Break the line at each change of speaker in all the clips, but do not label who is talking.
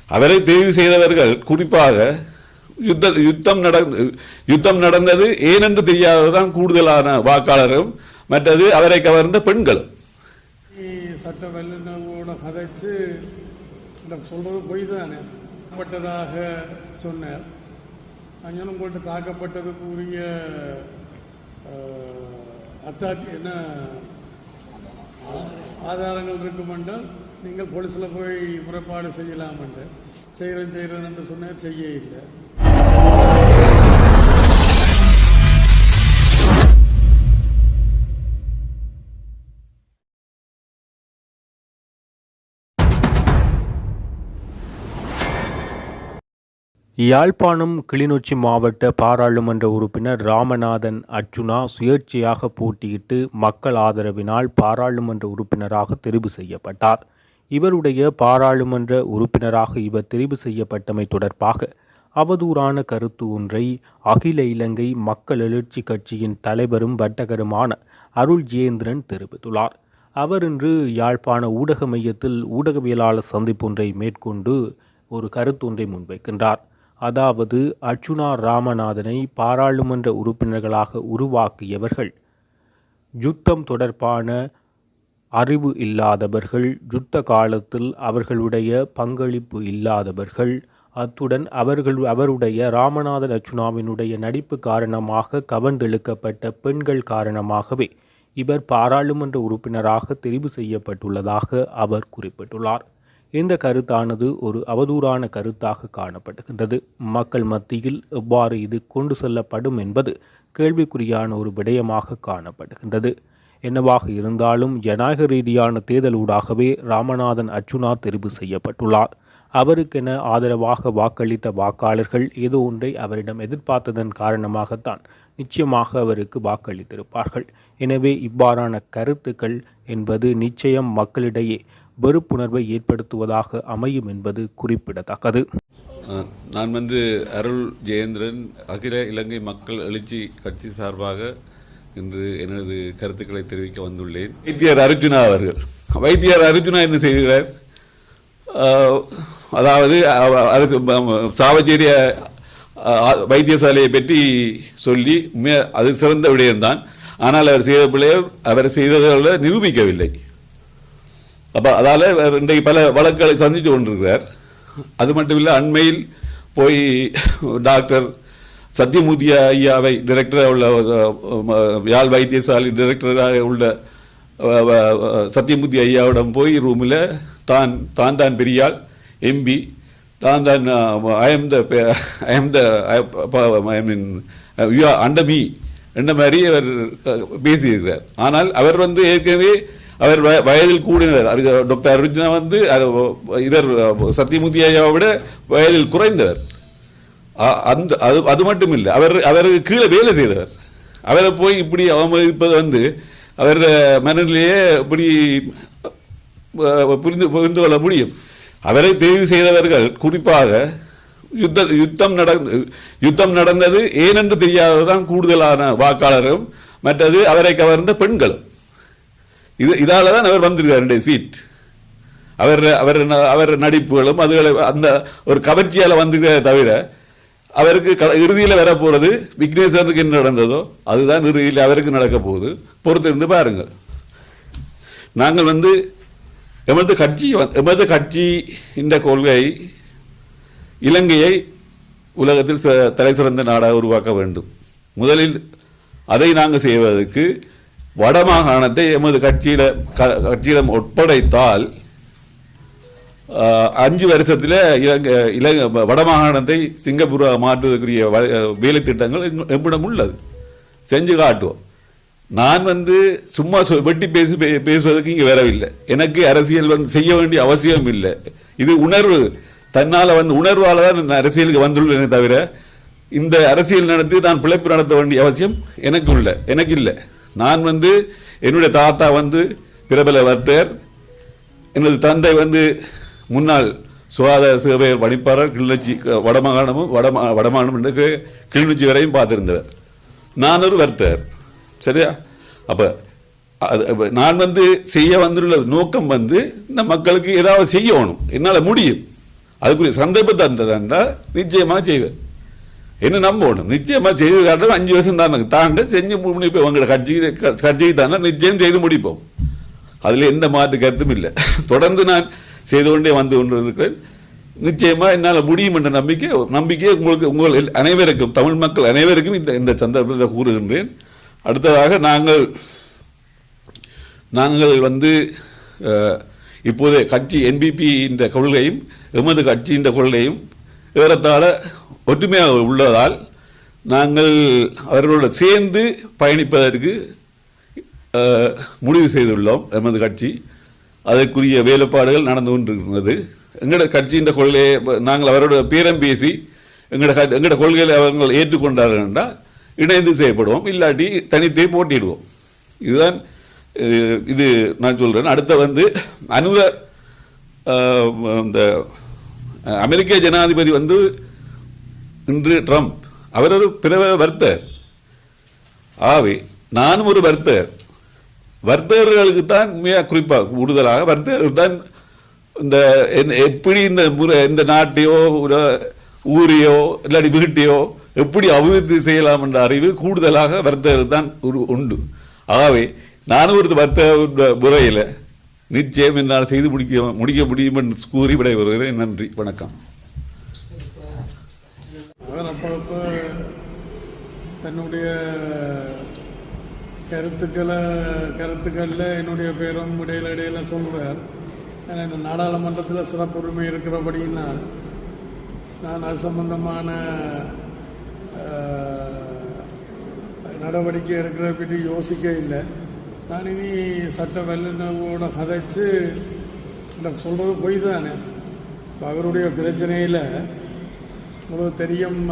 அவரை தெரிவு செய்தவர்கள் குறிப்பாக யுத்தம் நடந்தது ஏனென்று தெரியாததான் கூடுதலான வாக்காளரும், மற்றது அவரை கவர்ந்த பெண்களும்.
சட்ட வல்லுநரோட கதைச்சு சொல்றது பொய் தானே பட்டதாக சொன்னார். அஞ்சனம் போட்டு தாக்கப்பட்டதுக்குரிய அத்தாட்சி என்ன ஆதாரங்கள் இருக்குமென்றால் நீங்கள் போலீஸில் போய் முறைப்பாடு செய்யலாம் என்று செய்கிறேன் என்று சொன்னால் செய்ய இல்லை.
யாழ்ப்பாணம் கிளிநொச்சி மாவட்ட பாராளுமன்ற உறுப்பினர் ராமநாதன் அர்ச்சுனா சுயேட்சையாக போட்டியிட்டு மக்கள் ஆதரவினால் பாராளுமன்ற உறுப்பினராக தெரிவு செய்யப்பட்டார். இவருடைய பாராளுமன்ற உறுப்பினராக இவர் தெரிவு செய்யப்பட்டமை தொடர்பாக அவதூறான கருத்து ஒன்றை அகில இலங்கை மக்கள் எழுச்சி கட்சியின் தலைவரும் வர்த்தகருமான அருள் ஜெயேந்திரன் தெரிவித்துள்ளார். அவர் இன்று யாழ்ப்பாண ஊடக மையத்தில் ஊடகவியலாளர் சந்திப்பொன்றை மேற்கொண்டு ஒரு கருத்தொன்றை முன்வைக்கின்றார். அதாவது, அர்ச்சுனா ராமநாதனை பாராளுமன்ற உறுப்பினர்களாக உருவாக்கியவர்கள் யுத்தம் தொடர்பான அறிவு இல்லாதவர்கள், யுத்த காலத்தில் அவர்களுடைய பங்களிப்பு இல்லாதவர்கள், அத்துடன் அவருடைய ராமநாதன் அர்ச்சுனாவினுடைய நடிப்பு காரணமாக கவர்ந்தெழுக்கப்பட்ட பெண்கள் காரணமாகவே இவர் பாராளுமன்ற உறுப்பினராக தெரிவு செய்யப்பட்டுள்ளதாக அவர் குறிப்பிட்டுள்ளார். இந்த கருத்தானது ஒரு அவதூறான கருத்தாக காணப்படுகின்றது. மக்கள் மத்தியில் எவ்வாறு இது கொண்டு செல்லப்படும் என்பது கேள்விக்குறியான ஒரு விடயமாக காணப்படுகின்றது. என்னவாக இருந்தாலும் ஜனநாயக ரீதியான தேர்தலூடாகவே ராமநாதன் அர்ச்சுனா தெரிவு செய்யப்பட்டுள்ளார். அவருக்கென ஆதரவாக வாக்களித்த வாக்காளர்கள் ஏதோ ஒன்றை அவரிடம் எதிர்பார்த்ததன் காரணமாகத்தான் நிச்சயமாக அவருக்கு வாக்களித்திருப்பார்கள். எனவே இவ்வாறான கருத்துக்கள் என்பது நிச்சயம் மக்களிடையே வெறுப்புணர்வை ஏற்படுத்துவதாக அமையும் என்பது குறிப்பிடத்தக்கது.
நான் அருள் ஜெயேந்திரன், அகில இலங்கை மக்கள் எழுச்சி கட்சி சார்பாக இன்று எனது கருத்துக்களை தெரிவிக்க வந்துள்ளேன். வைத்தியர் அர்ச்சுனா என்ன செய்கிறார்? அதாவது சாவச்சேரிய வைத்தியசாலையை பற்றி சொல்லி அது சிறந்த விடயம்தான். ஆனால் அவர் செய்த பிள்ளையை அவர் செய்ததை நிரூபிக்கவில்லை. அதால் இன்றைக்கு பல வழக்குகளை சந்தித்து கொண்டிருக்கிறார். அது மட்டுமில்லை, அண்மையில் போய் டாக்டர் சத்தியமூர்த்தி ஐயாவை டிரெக்டராக உள்ள யாழ் வைத்தியசாலை டிரெக்டராக உள்ள சத்தியமூர்த்தி ஐயாவிடம் போய் ரூமில் தான் பெரியாள் எம்பி, அண்டர் மீ என்ற மாதிரி அவர் பேசியிருக்கிறார். ஆனால் அவர் ஏற்கனவே அவர் வயதில் கூடினவர். டாக்டர் அர்ச்சுனா இவர் சத்தியமூர்த்தி ஐயாவை விட வயதில் குறைந்தவர். அது மட்டும் இல்லை, அவருக்கு கீழே வேலை செய்தவர். அவரை போய் இப்படி அவமதிப்பது அவர் மனநிலையே இப்படி புரிந்து கொள்ள முடியும். அவரை தெரிவு செய்தவர்கள் குறிப்பாக யுத்தம் நடந்தது ஏனென்று தெரியாததான் கூடுதலான வாக்காளரும், மற்றது அவரை கவர்ந்த பெண்களும். இதால தான் அவர் வந்திருக்கார் சீட். அவர் நடிப்புகளும் அதுகளை அந்த ஒரு கவர்ச்சியால் வந்திருக்கிறத தவிர அவருக்கு இறுதியில் வரப்போகிறது விக்னேஸ்வரனுக்கு என்ன நடந்ததோ அதுதான் இறுதியில் அவருக்கு நடக்க போகுது. பொறுத்திருந்து பாருங்கள். நாங்கள் எமது கட்சி இந்த கொள்கை இலங்கையை உலகத்தில் தலை சிறந்த நாடாக உருவாக்க வேண்டும். முதலில் அதை நாங்கள் செய்வதற்கு வடமாகாணத்தை எமது கட்சியிடம் ஒப்படைத்தால் 5 வருஷத்தில் வடமாகாணத்தை சிங்கப்பூராக மாற்றுவதற்குரிய வேலை திட்டங்கள் எம்மிடம் உள்ளது, செஞ்சு காட்டுவோம். நான் சும்மா வெட்டி பேசுவதற்கு இங்கே வரவில்லை. எனக்கு அரசியல் செய்ய வேண்டிய அவசியம் இல்லை. இது உணர்வு, தன்னால் உணர்வால் தான் அரசியலுக்கு வந்துள்ளேனே தவிர இந்த அரசியல் நடத்தி நான் பிழைப்பு நடத்த வேண்டிய அவசியம் எனக்கு இல்லை. நான் என்னுடைய தாத்தா பிரபல வர்த்தகர், எனது தந்தை முன்னாள் சுகாதார சேவை பணிப்பாளர், கிளிநொச்சி வடமாகாணம் என்று கிளிநொச்சி வரையும் பார்த்திருந்தவர். நான் ஒரு வர்த்தகர், சரியா? அப்போ நான் செய்ய வந்துள்ள நோக்கம் இந்த மக்களுக்கு ஏதாவது செய்யணும், என்னால் முடியும். அதுக்குரிய சந்தர்ப்பத்தை இருந்தால் நிச்சயமாக செய்வேன். என்ன நம்பணும், நிச்சயமாக செய்து காட்டும். 5 வருஷம் தானே தாண்ட செஞ்சு முடிப்போம். உங்களோட கட்சிக்கு தானே நிச்சயம் செய்து முடிப்போம். அதில் எந்த மாற்று கருத்தும் இல்லை. தொடர்ந்து நான் செய்து கொண்டே வந்து கொண்டு இருக்கிறேன். நிச்சயமாக என்னால் முடியும் என்ற நம்பிக்கையை உங்கள் அனைவருக்கும், தமிழ் மக்கள் அனைவருக்கும் இந்த சந்தர்ப்பத்தில் கூறுகின்றேன். அடுத்ததாக நாங்கள் வந்து இப்போது கட்சி என்பிபி என்ற கொள்கையும் எமது கட்சியின் கொள்கையும் ஏறத்தாழ ஒற்றுமையாக உள்ளதால் நாங்கள் அவர்களோடு சேர்ந்து பயணிப்பதற்கு முடிவு செய்துள்ளோம். எமது கட்சி அதற்குரிய வேலைப்பாடுகள் நடந்து கொண்டிருக்கிறது. எங்களோட கட்சியின் கொள்கையை நாங்கள் அவரோட பேரம் பேசி எங்களோட கொள்கைகளை அவர்கள் ஏற்றுக்கொண்டார்கள் என்றால் இணைந்து செய்யப்படுவோம், இல்லாட்டி தனித்தே போட்டியிடுவோம். இதுதான் இது நான் சொல்கிறேன். அடுத்த வந்து இந்த அமெரிக்க ஜனாதிபதி வந்து இன்று ட்ரம்ப், அவர் ஒரு பிற வர்த்தகர். ஆகவே நானும் ஒரு வர்த்தகர்களுக்கு தான் மிக குறிப்பாக கூடுதலாக வர்த்தகர்கள் தான் இந்த எப்படி இந்த நாட்டையோ ஊரையோ இல்லாட்டி வீட்டையோ எப்படி அபிவிருத்தி செய்யலாம் என்ற அறிவு கூடுதலாக வர்த்தகர்கள் தான் உண்டு. நானும் ஒரு வர்த்தக முறையில் நிச்சயம் என்னால் செய்து முடிக்க முடியும் என்று கூறி விடைபெறுகிறேன். நன்றி, வணக்கம்.
அவர் அப்பப்போ தன்னுடைய கருத்துக்களில் என்னுடைய பேரும் இடையில சொல்கிறார். ஏன்னா இந்த நாடாளுமன்றத்தில் சிறப்புரிமை இருக்கிறபடியினால் நான் அது சம்பந்தமான நடவடிக்கை எடுக்கிறத பற்றி யோசிக்க இல்லை. நான் இனி சட்ட வல்லுநரோட கதைச்சு சொல்கிறது பொய் தானே. அவருடைய பிரச்சனையில் உங்களுக்கு தெரியும்,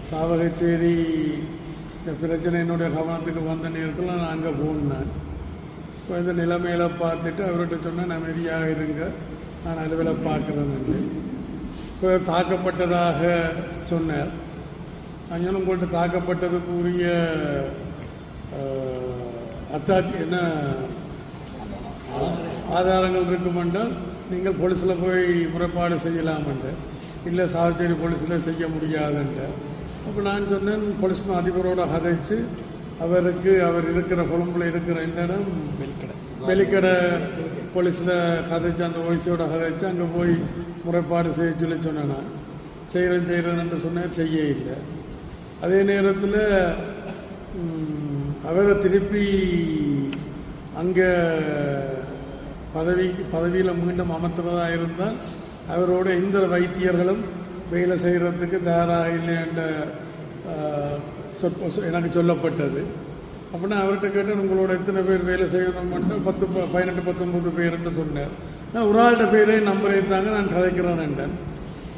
சாவகச்சேரி இந்த பிரச்சனை என்னுடைய கவனத்துக்கு வந்த நேரத்தில் நான் அங்கே போனேன். இப்போ இந்த நிலைமையில் பார்த்துட்டு அவர்கிட்ட சொன்னேன், அமைதியாக இருங்க, நான் அலுவலை பார்க்குறேன்னு. இப்போ தாக்கப்பட்டதாக சொன்னார். அங்கே உங்கள்கிட்ட தாக்கப்பட்டதுக்குரிய அத்தாட்சி என்ன ஆதாரங்கள் இருக்குமென்றால் நீங்கள் போலீஸில் போய் முறைப்பாடு செய்யலாமென்று. இல்லை, சாவச்சேரி போலீஸில் செய்ய முடியாதுன்ற. அப்போ நான் சொன்னேன், போலீஸ் அதிபரோட கதைச்சு அவர் இருக்கிற கொழும்பில் இருக்கிற இந்த இடம் வெளிக்கடை போலீஸில் கதைச்சு அந்த ஓய்ஸோட கதைச்சு அங்கே போய் முறைப்பாடு செய்ய சொன்னேன். நான் செய்கிறேன்னு சொன்னேன், செய்ய இல்லை. அதே நேரத்தில் அவரை திருப்பி அங்கே பதவியில் மீண்டும் அமர்த்துறதா இருந்தால் அவரோட இந்த வைத்தியர்களும் வேலை செய்கிறதுக்கு தயாராக இல்லை என்ற எனக்கு சொல்லப்பட்டது. அப்படின்னா அவர்கிட்ட கேட்டேன், உங்களோட எத்தனை பேர் வேலை செய்யணும்னு 18 19 பேருன்னு சொன்னார். நான் ஒரு ஆள்கிட்ட பேரே நம்பர் இருந்தாங்க, நான் கதைக்கிறேன் என்றேன்.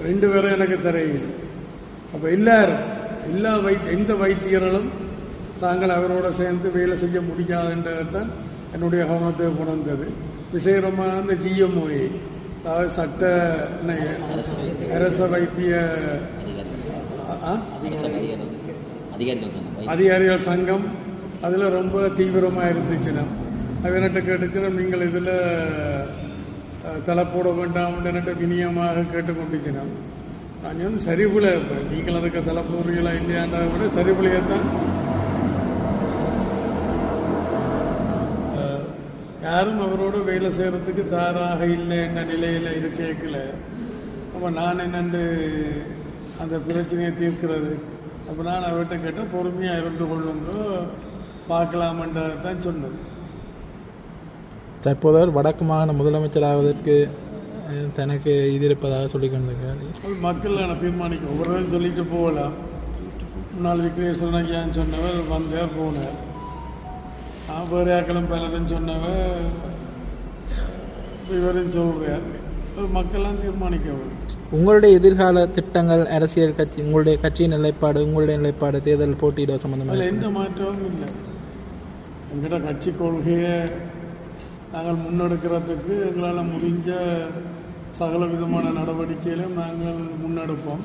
2 பேரும் எனக்கு தெரியல. அப்போ எந்த வைத்தியர்களும் தாங்கள் அவரோட சேர்ந்து வேலை செய்ய முடியாதுன்றதான் என்னுடைய கவனத்தை கொண்டது. விசேஷமாக இந்த GMOA, அதாவது சட்ட அரச வைத்திய அதிகாரிகள் சங்கம் அதில் ரொம்ப தீவிரமாக இருந்துச்சுன்னா அவன்கிட்ட கேட்டுச்சுன்னா நீங்கள் இதில் தலை போட வேண்டாம்ன்ட்டு வினியமாக கேட்டுக்கொண்டுச்சுன்னா நான் வந்து சரிபுல இப்போ நீங்கள் அதுக்கு தலை போடுறீங்களா இல்லையான்றதை விட சரிபுலையத்தான். யாரும் அவரோட வேலை செய்கிறதுக்கு தயாராக இல்லை என்ற நிலையில் இருக்கல. அப்போ நான் என்னென்று அந்த பிரச்சனையை தீர்க்கிறது. அப்போ நான் அவர்கிட்ட கேட்டால் பொறுமையாக இருந்து கொள்ளுங்க, பார்க்கலாமன்றதான் சொன்னது.
தற்போது அவர் வடக்கு மாகாண முதலமைச்சராவதற்கு தனக்கு இது இருப்பதாக சொல்லிக் கொண்டிருக்காரு.
மக்கள் நான் தீர்மானிக்கும். ஒவ்வொருவரும் சொல்லிட்டு போகலாம். முன்னாள் விக்னேஸ்வரன் ஐயான்னு சொன்னவர் வந்தார் போனார். வேறு ஆக்களும் பலரும் சொன்னவர் இவரும் சொல்கிறார். மக்கள்லாம் தீர்மானிக்க.
உங்களுடைய எதிர்கால திட்டங்கள், அரசியல் கட்சி, உங்களுடைய கட்சியின் நிலைப்பாடு, உங்களுடைய நிலைப்பாடு, தேர்தல் போட்டியிட சம்பந்தமாக
எந்த மாற்றமும் இல்லை. எங்கள்கிட்ட கட்சி கொள்கையை நாங்கள் முன்னெடுக்கிறதுக்கு எங்களால் முடிஞ்ச சகல விதமான நடவடிக்கையிலும் நாங்கள் முன்னெடுப்போம்.